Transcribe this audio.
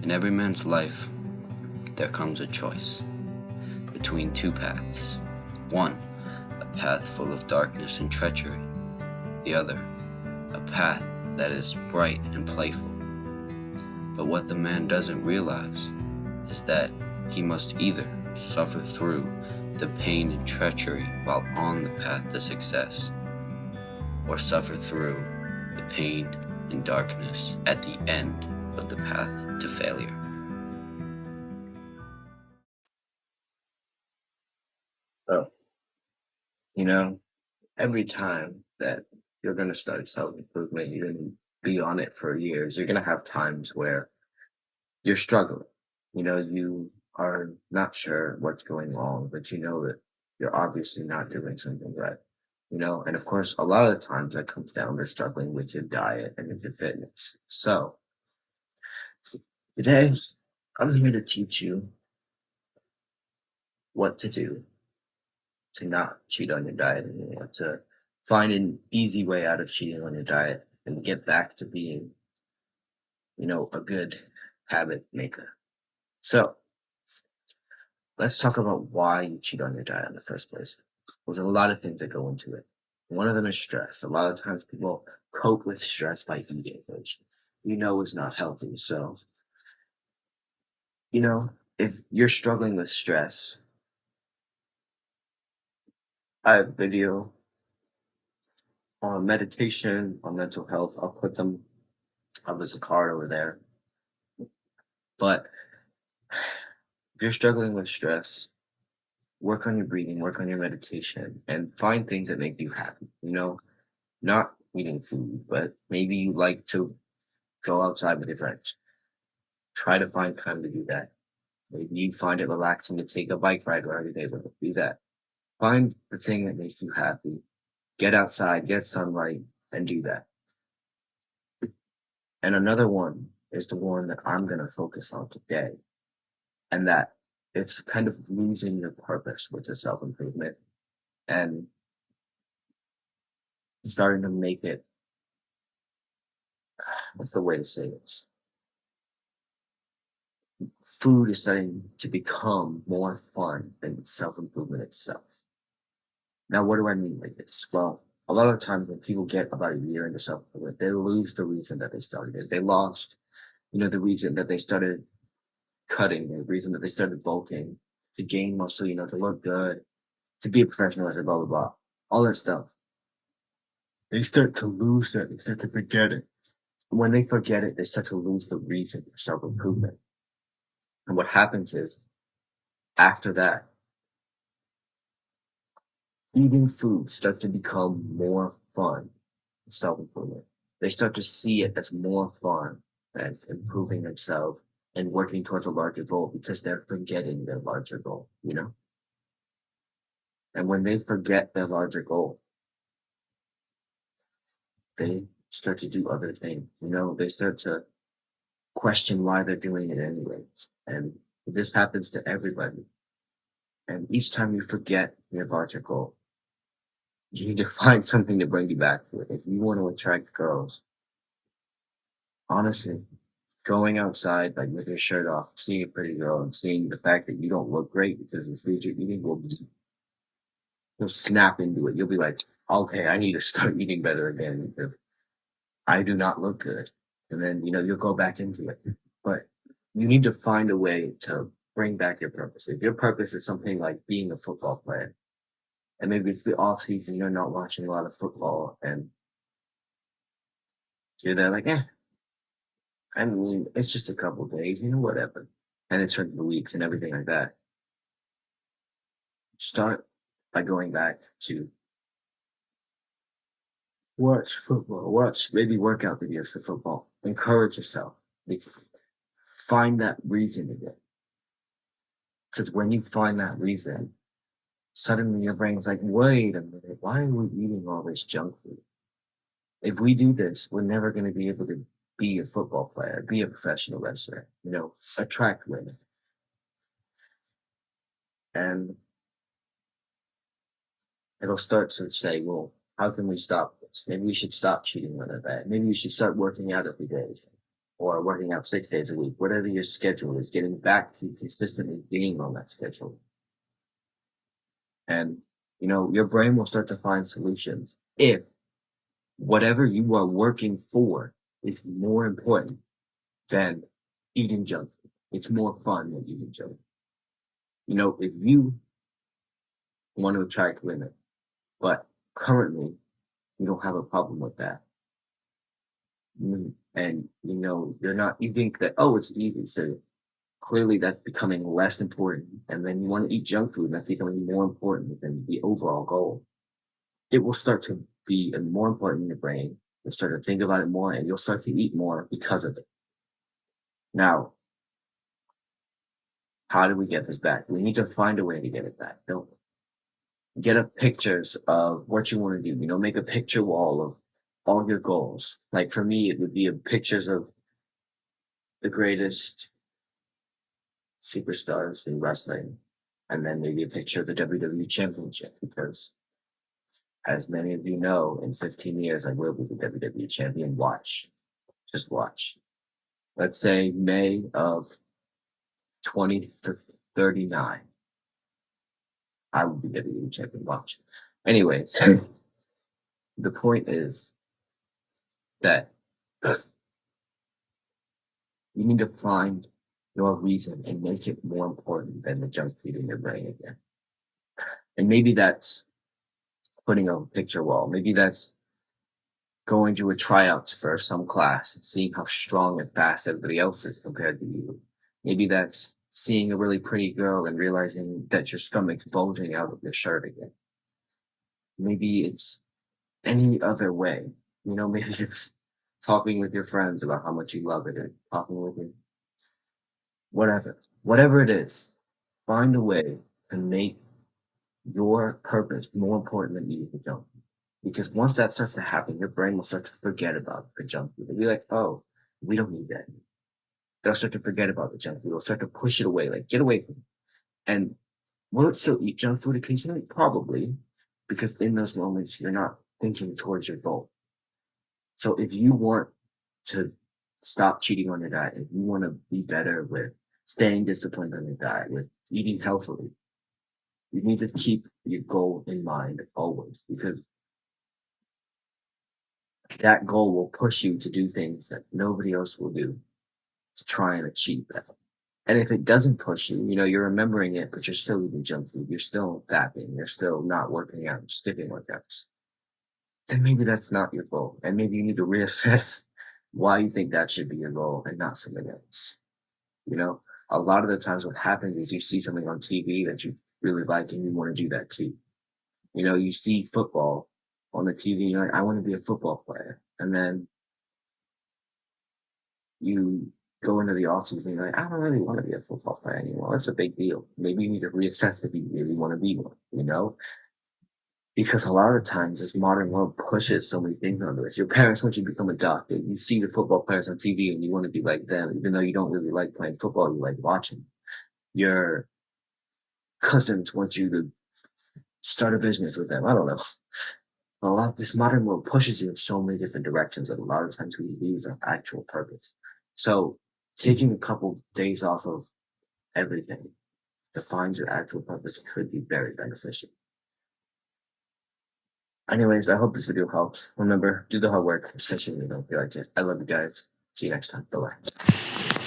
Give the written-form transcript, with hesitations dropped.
In every man's life, there comes a choice between two paths. One, a path full of darkness and treachery. The other, a path that is bright and playful. But what the man doesn't realize is that he must either suffer through the pain and treachery while on the path to success, or suffer through the pain and darkness at the end of the path to failure. So, you know, every time that you're going to start self improvement, you're going to be on it for years. You're going to have times where you're struggling. You are not sure what's going wrong, but you know that you're obviously not doing something right. And of course, a lot of the times that comes down to struggling with your diet and with your fitness. So, today, I'm here to teach you what to do to not cheat on your diet anymore, to find an easy way out of cheating on your diet and get back to being, a good habit maker. So let's talk about why you cheat on your diet in the first place. There's a lot of things that go into it. One of them is stress. A lot of times people cope with stress by eating, which is not healthy. So, you know, if you're struggling with stress, I have a video on meditation, on mental health. I'll put them up as a card over there. But if you're struggling with stress, work on your breathing, work on your meditation, and find things that make you happy. Not eating food, but maybe you like to go outside with your friends. Try to find time to do that. Maybe you find it relaxing to take a bike ride every day, but do that. Find the thing that makes you happy. Get outside, get sunlight, and do that. And another one is the one that I'm going to focus on today, and that it's kind of losing your purpose with the self improvement and starting to make it, what's the way to say this? Food is starting to become more fun than self improvement itself. Now, what do I mean by this? Well, a lot of times when people get about a year into self improvement, they lose the reason that they started it. They lost, the reason that they started cutting, the reason that they started bulking, to gain muscle, to look good, to be a professional, blah, blah, blah. All that stuff. They start to lose that. They start to forget it. When they forget it, they start to lose the reason for self improvement. And what happens is, after that, eating food starts to become more fun than self improvement. They start to see it as more fun than improving themselves and working towards a larger goal because they're forgetting their larger goal. And when they forget their larger goal, they start to do other things. They start to question why they're doing it anyways. And this happens to everybody. And each time you forget your larger goal, you need to find something to bring you back to it. If you want to attract girls, honestly, going outside, like with your shirt off, seeing a pretty girl and seeing the fact that you don't look great because of the food you're eating you'll snap into it. You'll be like, okay, I need to start eating better again because I do not look good. And then, you'll go back into it. But you need to find a way to bring back your purpose. If your purpose is something like being a football player, and maybe it's the off season, you're not watching a lot of football, and you're there like, I mean, it's just a couple days, whatever. And it turns into weeks and everything like that. Start by going back to watch football, watch maybe workout videos for football. Encourage yourself. Like, find that reason again. Because when you find that reason, suddenly your brain's like, wait a minute, why are we eating all this junk food? If we do this, we're never going to be able to be a football player, be a professional wrestler, attract women. And it'll start to say, well, how can we stop this? Maybe we should stop cheating on our diet. Maybe we should start working out every day. or working out 6 days a week, whatever your schedule is, getting back to consistently being on that schedule. And, your brain will start to find solutions if whatever you are working for is more important than eating junk food. It's more fun than eating junk food. If you want to attract women, but currently you don't have a problem with that, and you're not, you think that, oh, it's easy. So clearly that's becoming less important. And then you want to eat junk food, and that's becoming more important than the overall goal. It will start to be more important in your brain. You'll start to think about it more, and you'll start to eat more because of it. Now, how do we get this back? We need to find a way to get it back. Don't get up pictures of what you want to do. Make a picture wall of all your goals. Like for me, it would be pictures of the greatest superstars in wrestling, and then maybe a picture of the WWE Championship, because as many of you know, in 15 years, I will be the WWE champion. Watch. Just watch. Let's say May of 2039. I will be WWE champion. Watch. Anyways, the point is that you need to find your reason and make it more important than the junk food in your brain again. And maybe that's putting a picture wall. Maybe that's going to a tryouts for some class and seeing how strong and fast everybody else is compared to you. Maybe that's seeing a really pretty girl and realizing that your stomach's bulging out of your shirt again. Maybe it's any other way. Maybe it's talking with your friends about how much you love it, or talking with your whatever it is, find a way to make your purpose more important than eating the junk food. Because once that starts to happen, your brain will start to forget about the junk food. It'll be like, oh, we don't need that. They'll start to forget about the junk food. They'll start to push it away, like get away from it. And will it still eat junk food occasionally? Probably, because in those moments you're not thinking towards your goal. So if you want to stop cheating on your diet, if you want to be better with staying disciplined on your diet, with eating healthily, you need to keep your goal in mind always, because that goal will push you to do things that nobody else will do to try and achieve that. And if it doesn't push you, you're remembering it, but you're still eating junk food, you're still fapping, you're still not working out, skipping workouts, then maybe that's not your goal. And maybe you need to reassess why you think that should be your goal and not something else. A lot of the times what happens is you see something on TV that you really like and you want to do that too. You see football on the TV, you're like, I want to be a football player. And then you go into the offseason and you're like, I don't really want to be a football player anymore. That's a big deal. Maybe you need to reassess if you really want to be one, Because a lot of times this modern world pushes so many things onto us. Your parents want you to become a doctor. You see the football players on TV and you want to be like them, even though you don't really like playing football, you like watching. Your cousins want you to start a business with them. I don't know. This modern world pushes you in so many different directions that a lot of times we lose our actual purpose. So taking a couple days off of everything to find your actual purpose could be very beneficial. Anyways, I hope this video helped. Remember, do the hard work, especially when you don't feel like it. I love you guys. See you next time. Bye-bye.